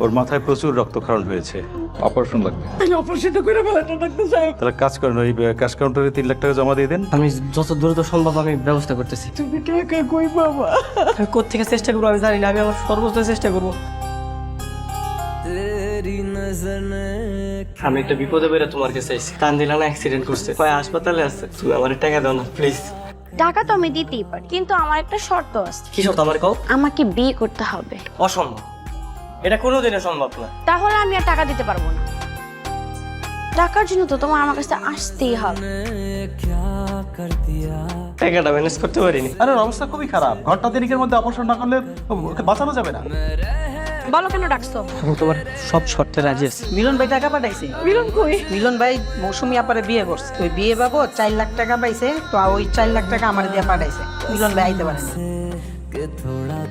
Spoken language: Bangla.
ওর মাথায় প্রচুর রক্তক্ষরণ হয়েছে, অপারেশন লাগবে। অপারেশনটা করে ফেলাটা ডাক্তার সাহেব। তাহলে কাজ করেন, ওই ক্যাশ কাউন্টারে 3 লাখ টাকা জমা দিয়ে দেন। আমি যত দ্রুত সম্ভব আমি ব্যবস্থা করতেছি। তুমি টাকা কই বাবা? আমি কোত্থেকে চেষ্টা করবো আমি জানি না, আমি আমার সর্বোচ্চ চেষ্টা করবো। আমি একটা বিপদে বেরো তোমার কাছে আইছি। তানজিলানা অ্যাক্সিডেন্ট করছে, কয় হাসপাতালে আছে, তুমি আমার টাকা দাও না প্লিজ। টাকা তো আমি দিতেই পারি, কিন্তু আমার একটা শর্ত আছে। কি শর্ত আমার কও? আমাকে বিয়ে করতে হবে। অসম্ভব, এটা কোনোদিনও সম্ভব না। তাহলে আমি আর টাকা দিতে পারবো না। টাকার জন্য তো তোমার আমার কাছে আসতেই হবে। টাকাটা ম্যানেজ করতে পারিনি। আরে ওর অবস্থা খুবই খারাপ, ঘন্টা তিনেকের মধ্যে অপারেশন না করলে ওকে বাঁচানো যাবে না। বলো কেন ডাকছো? আমি তোমার সব শর্তে রাজি আছি। মিলন ভাই টাকা পাঠাইছে। মিলন কই? মিলন ভাই মৌসুমি আপারে বিয়ে করছে, ওই বিয়ে বাবদ 4 লাখ টাকা পাইছে, তো ওই 4 লাখ টাকা আমার দিয়ে পাঠাইছে। মিলন ভাই আইতে পারে না।